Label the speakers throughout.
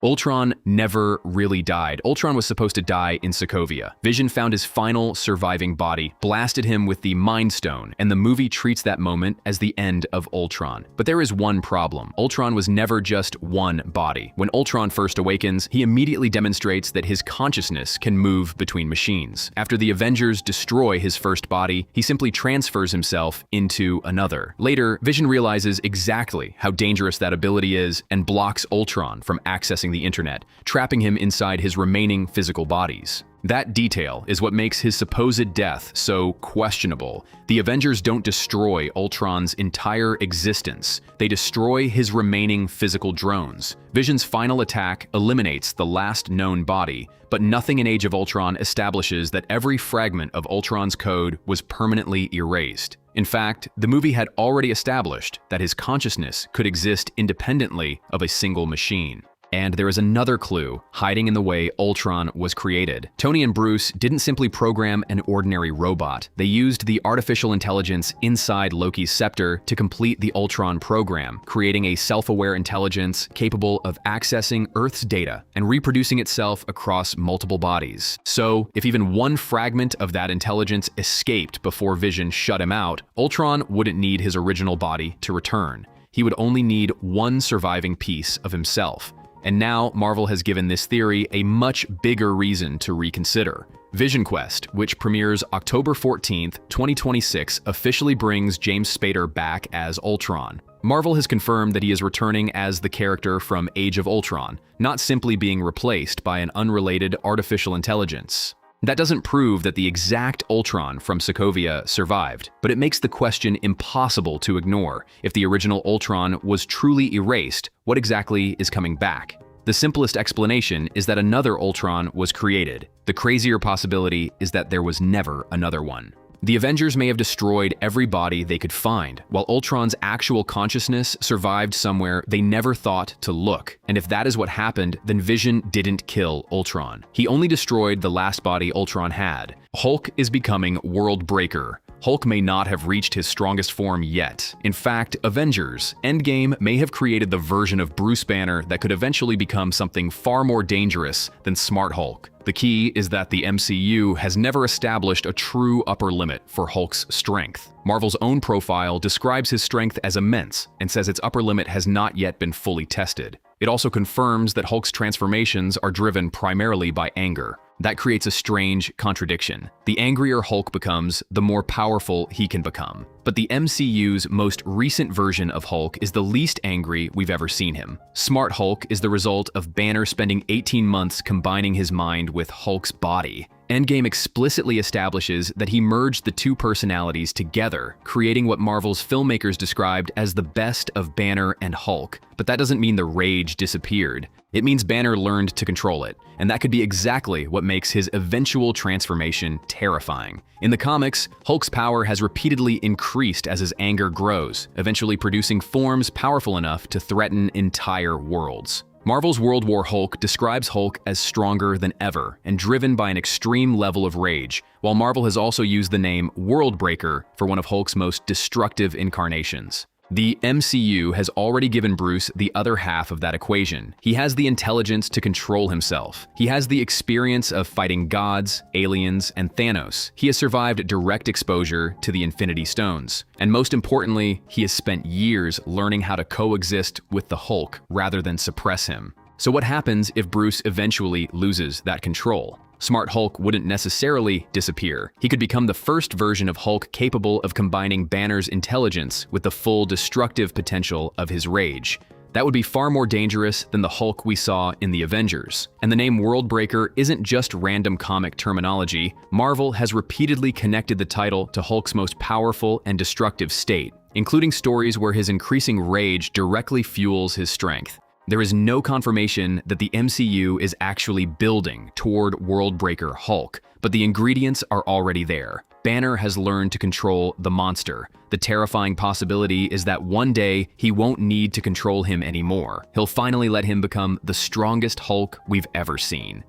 Speaker 1: Ultron never really died. Ultron was supposed to die in Sokovia. Vision found his final surviving body, blasted him with the Mind Stone, and the movie treats that moment as the end of Ultron. But there is one problem. Ultron was never just one body. When Ultron first awakens, he immediately demonstrates that his consciousness can move between machines. After the Avengers destroy his first body, he simply transfers himself into another. Later, Vision realizes exactly how dangerous that ability is and blocks Ultron from accessing the internet, trapping him inside his remaining physical bodies. That detail is what makes his supposed death so questionable. The Avengers don't destroy Ultron's entire existence. They destroy his remaining physical drones. Vision's final attack eliminates the last known body, but nothing in Age of Ultron establishes that every fragment of Ultron's code was permanently erased. In fact, the movie had already established that his consciousness could exist independently of a single machine. And there is another clue hiding in the way Ultron was created. Tony and Bruce didn't simply program an ordinary robot. They used the artificial intelligence inside Loki's scepter to complete the Ultron program, creating a self-aware intelligence capable of accessing Earth's data and reproducing itself across multiple bodies. So, if even one fragment of that intelligence escaped before Vision shut him out, Ultron wouldn't need his original body to return. He would only need one surviving piece of himself. And now, Marvel has given this theory a much bigger reason to reconsider. Vision Quest, which premieres October 14th, 2026, officially brings James Spader back as Ultron. Marvel has confirmed that he is returning as the character from Age of Ultron, not simply being replaced by an unrelated artificial intelligence. That doesn't prove that the exact Ultron from Sokovia survived, but it makes the question impossible to ignore. If the original Ultron was truly erased, what exactly is coming back? The simplest explanation is that another Ultron was created. The crazier possibility is that there was never another one. The Avengers may have destroyed every body they could find, while Ultron's actual consciousness survived somewhere they never thought to look. And if that is what happened, then Vision didn't kill Ultron. He only destroyed the last body Ultron had. Hulk is becoming Worldbreaker. Hulk may not have reached his strongest form yet. In fact, Avengers Endgame may have created the version of Bruce Banner that could eventually become something far more dangerous than Smart Hulk. The key is that the MCU has never established a true upper limit for Hulk's strength. Marvel's own profile describes his strength as immense and says its upper limit has not yet been fully tested. It also confirms that Hulk's transformations are driven primarily by anger. That creates a strange contradiction. The angrier Hulk becomes, the more powerful he can become. But the MCU's most recent version of Hulk is the least angry we've ever seen him. Smart Hulk is the result of Banner spending 18 months combining his mind with Hulk's body. Endgame explicitly establishes that he merged the two personalities together, creating what Marvel's filmmakers described as the best of Banner and Hulk. But that doesn't mean the rage disappeared. It means Banner learned to control it, and that could be exactly what makes his eventual transformation terrifying. In the comics, Hulk's power has repeatedly increased as his anger grows, eventually producing forms powerful enough to threaten entire worlds. Marvel's World War Hulk describes Hulk as stronger than ever and driven by an extreme level of rage, while Marvel has also used the name Worldbreaker for one of Hulk's most destructive incarnations. The MCU has already given Bruce the other half of that equation. He has the intelligence to control himself. He has the experience of fighting gods, aliens, and Thanos. He has survived direct exposure to the Infinity Stones. And most importantly, he has spent years learning how to coexist with the Hulk rather than suppress him. So what happens if Bruce eventually loses that control? Smart Hulk wouldn't necessarily disappear. He could become the first version of Hulk capable of combining Banner's intelligence with the full destructive potential of his rage. That would be far more dangerous than the Hulk we saw in the Avengers. And the name Worldbreaker isn't just random comic terminology. Marvel has repeatedly connected the title to Hulk's most powerful and destructive state, including stories where his increasing rage directly fuels his strength. There is no confirmation that the MCU is actually building toward Worldbreaker Hulk, but the ingredients are already there. Banner has learned to control the monster. The terrifying possibility is that one day he won't need to control him anymore. He'll finally let him become the strongest Hulk we've ever seen.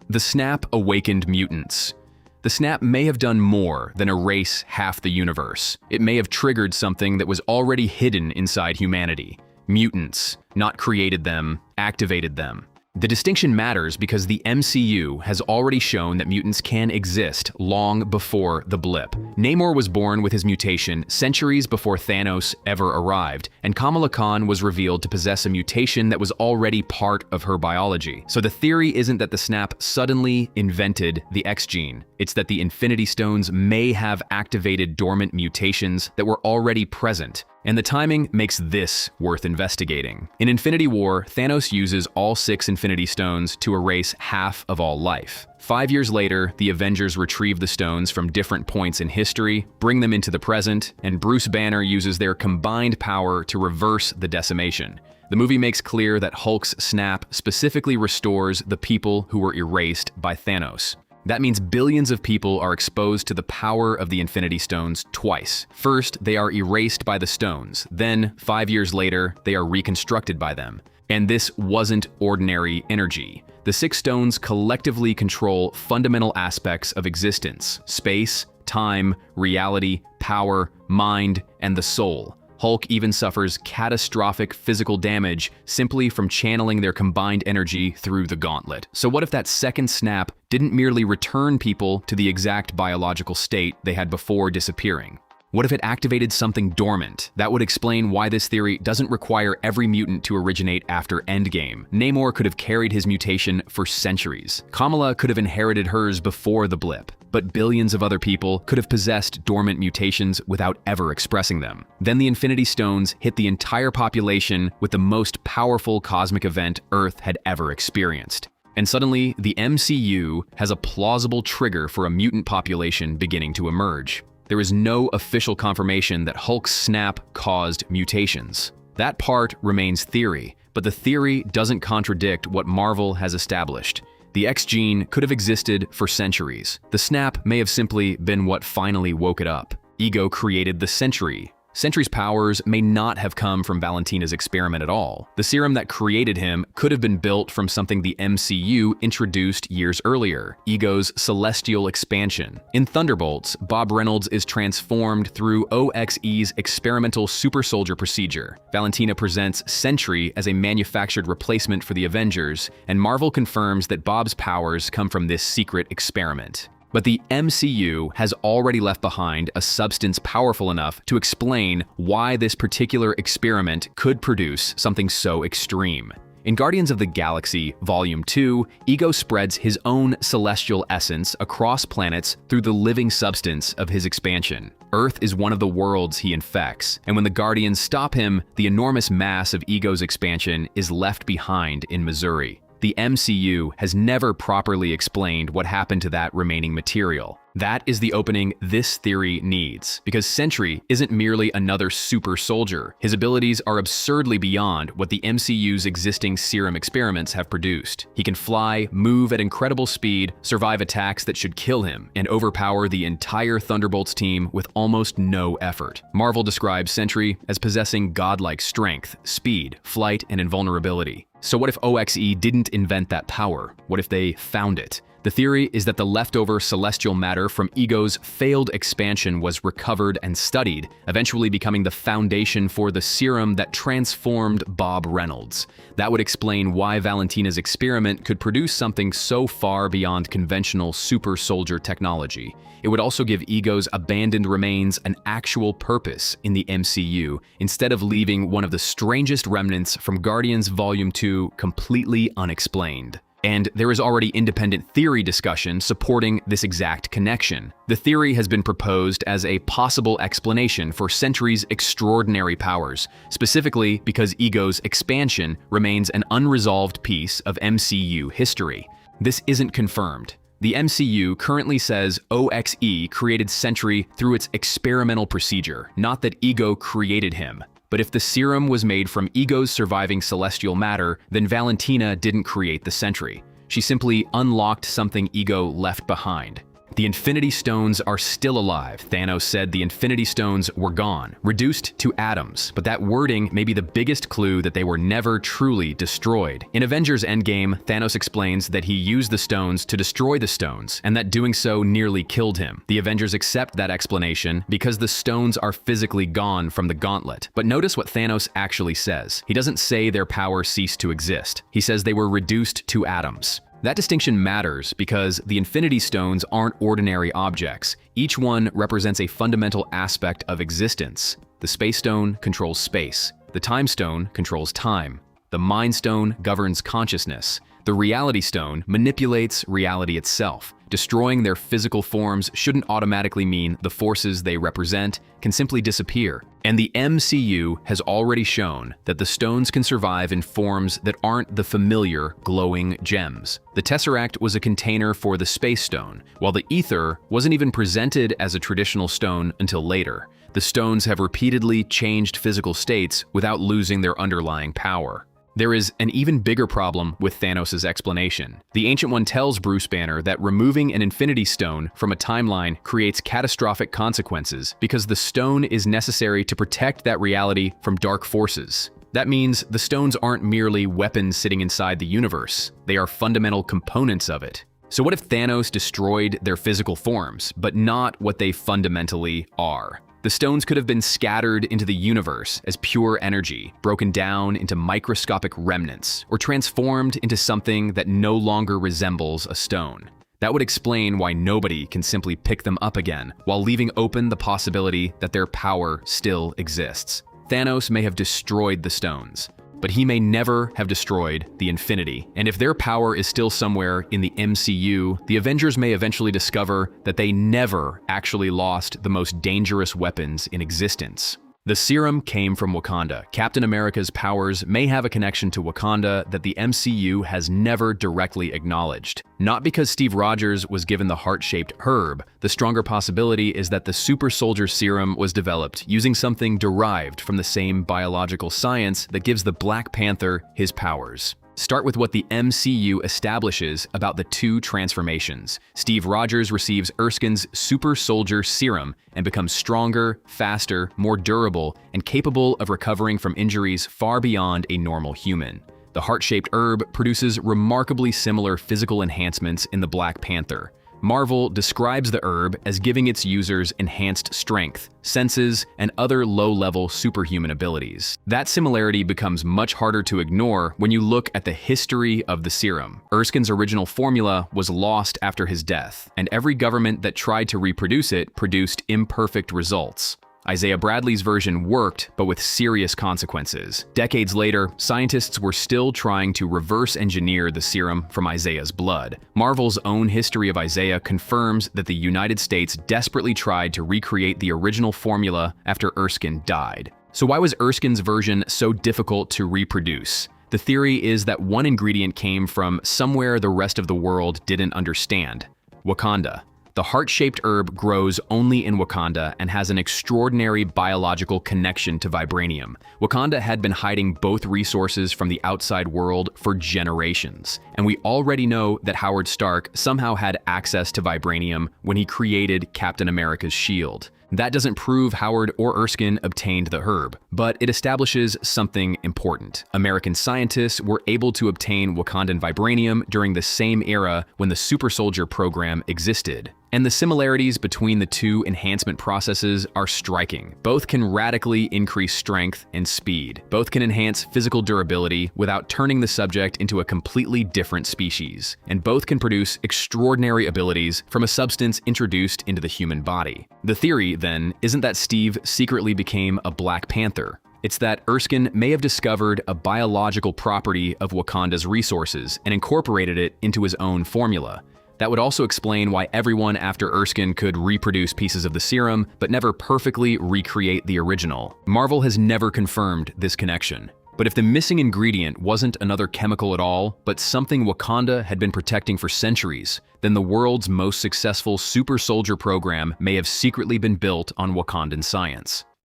Speaker 1: The Snap awakened mutants. The Snap may have done more than erase half the universe. It may have triggered something that was already hidden inside humanity. Mutants, not created them, activated them. The distinction matters because the MCU has already shown that mutants can exist long before the blip. Namor was born with his mutation centuries before Thanos ever arrived, and Kamala Khan was revealed to possess a mutation that was already part of her biology. So the theory isn't that the Snap suddenly invented the X gene. It's that the Infinity Stones may have activated dormant mutations that were already present. And the timing makes this worth investigating. In Infinity War, Thanos uses all 6 Infinity Stones to erase half of all life. 5 years later, the Avengers retrieve the stones from different points in history, bring them into the present, and Bruce Banner uses their combined power to reverse the decimation. The movie makes clear that Hulk's snap specifically restores the people who were erased by Thanos. That means billions of people are exposed to the power of the Infinity Stones twice. First, they are erased by the stones. Then, 5 years later, they are reconstructed by them. And this wasn't ordinary energy. The 6 stones collectively control fundamental aspects of existence: space, time, reality, power, mind, and the soul. Hulk even suffers catastrophic physical damage simply from channeling their combined energy through the gauntlet. So what if that second snap didn't merely return people to the exact biological state they had before disappearing? What if it activated something dormant? That would explain why this theory doesn't require every mutant to originate after Endgame. Namor could have carried his mutation for centuries. Kamala could have inherited hers before the blip. But billions of other people could have possessed dormant mutations without ever expressing them. Then the Infinity Stones hit the entire population with the most powerful cosmic event Earth had ever experienced. And suddenly, the MCU has a plausible trigger for a mutant population beginning to emerge. There is no official confirmation that Hulk's snap caused mutations. That part remains theory, but the theory doesn't contradict what Marvel has established. The X gene could have existed for centuries. The snap may have simply been what finally woke it up. Ego created the Sentry. Sentry's powers may not have come from Valentina's experiment at all. The serum that created him could have been built from something the MCU introduced years earlier: Ego's celestial expansion. In Thunderbolts, Bob Reynolds is transformed through OXE's experimental super soldier procedure. Valentina presents Sentry as a manufactured replacement for the Avengers, and Marvel confirms that Bob's powers come from this secret experiment. But the MCU has already left behind a substance powerful enough to explain why this particular experiment could produce something so extreme. In Guardians of the Galaxy Volume 2, Ego spreads his own celestial essence across planets through the living substance of his expansion. Earth is one of the worlds he infects, and when the Guardians stop him, the enormous mass of Ego's expansion is left behind in Missouri. The MCU has never properly explained what happened to that remaining material. That is the opening this theory needs, because Sentry isn't merely another super soldier. His abilities are absurdly beyond what the MCU's existing serum experiments have produced. He can fly, move at incredible speed, survive attacks that should kill him, and overpower the entire Thunderbolts team with almost no effort. Marvel describes Sentry as possessing godlike strength, speed, flight, and invulnerability. So what if OXE didn't invent that power? What if they found it? The theory is that the leftover celestial matter from Ego's failed expansion was recovered and studied, eventually becoming the foundation for the serum that transformed Bob Reynolds. That would explain why Valentina's experiment could produce something so far beyond conventional super soldier technology. It would also give Ego's abandoned remains an actual purpose in the MCU, instead of leaving one of the strangest remnants from Guardians Volume 2 completely unexplained. And there is already independent theory discussion supporting this exact connection. The theory has been proposed as a possible explanation for Sentry's extraordinary powers, specifically because Ego's expansion remains an unresolved piece of MCU history. This isn't confirmed. The MCU currently says OXE created Sentry through its experimental procedure, not that Ego created him. But if the serum was made from Ego's surviving celestial matter, then Valentina didn't create the Sentry. She simply unlocked something Ego left behind. The Infinity Stones are still alive. Thanos said the Infinity Stones were gone, reduced to atoms, but that wording may be the biggest clue that they were never truly destroyed. In Avengers Endgame, Thanos explains that he used the stones to destroy the stones, and that doing so nearly killed him. The Avengers accept that explanation because the stones are physically gone from the gauntlet. But notice what Thanos actually says. He doesn't say their power ceased to exist. He says they were reduced to atoms. That distinction matters because the Infinity Stones aren't ordinary objects. Each one represents a fundamental aspect of existence. The Space Stone controls space. The Time Stone controls time. The Mind Stone governs consciousness. The Reality Stone manipulates reality itself. Destroying their physical forms shouldn't automatically mean the forces they represent can simply disappear. And the MCU has already shown that the stones can survive in forms that aren't the familiar glowing gems. The Tesseract was a container for the Space Stone, while the Ether wasn't even presented as a traditional stone until later. The stones have repeatedly changed physical states without losing their underlying power. There is an even bigger problem with Thanos' explanation. The Ancient One tells Bruce Banner that removing an Infinity Stone from a timeline creates catastrophic consequences because the stone is necessary to protect that reality from dark forces. That means the stones aren't merely weapons sitting inside the universe. They are fundamental components of it. So what if Thanos destroyed their physical forms, but not what they fundamentally are? The stones could have been scattered into the universe as pure energy, broken down into microscopic remnants, or transformed into something that no longer resembles a stone. That would explain why nobody can simply pick them up again, while leaving open the possibility that their power still exists. Thanos may have destroyed the stones, but he may never have destroyed the Infinity. And if their power is still somewhere in the MCU, the Avengers may eventually discover that they never actually lost the most dangerous weapons in existence. The serum came from Wakanda. Captain America's powers may have a connection to Wakanda that the MCU has never directly acknowledged. Not because Steve Rogers was given the heart-shaped herb. The stronger possibility is that the super soldier serum was developed using something derived from the same biological science that gives the Black Panther his powers. Start with what the MCU establishes about the two transformations. Steve Rogers receives Erskine's super soldier serum and becomes stronger, faster, more durable, and capable of recovering from injuries far beyond a normal human. The heart-shaped herb produces remarkably similar physical enhancements in the Black Panther. Marvel describes the herb as giving its users enhanced strength, senses, and other low-level superhuman abilities. That similarity becomes much harder to ignore when you look at the history of the serum. Erskine's original formula was lost after his death, and every government that tried to reproduce it produced imperfect results. Isaiah Bradley's version worked, but with serious consequences. Decades later, scientists were still trying to reverse engineer the serum from Isaiah's blood. Marvel's own history of Isaiah confirms that the United States desperately tried to recreate the original formula after Erskine died. So why was Erskine's version so difficult to reproduce? The theory is that one ingredient came from somewhere the rest of the world didn't understand: Wakanda. The heart-shaped herb grows only in Wakanda and has an extraordinary biological connection to vibranium. Wakanda had been hiding both resources from the outside world for generations, and we already know that Howard Stark somehow had access to vibranium when he created Captain America's shield. That doesn't prove Howard or Erskine obtained the herb, but it establishes something important. American scientists were able to obtain Wakandan vibranium during the same era when the super soldier program existed. And the similarities between the two enhancement processes are striking. Both can radically increase strength and speed. Both can enhance physical durability without turning the subject into a completely different species. And both can produce extraordinary abilities from a substance introduced into the human body. The theory, then, isn't that Steve secretly became a Black Panther. It's that Erskine may have discovered a biological property of Wakanda's resources and incorporated it into his own formula. That would also explain why everyone after Erskine could reproduce pieces of the serum, but never perfectly recreate the original. Marvel has never confirmed this connection. But if the missing ingredient wasn't another chemical at all, but something Wakanda had been protecting for centuries, then the world's most successful super soldier program may have secretly been built on Wakandan science.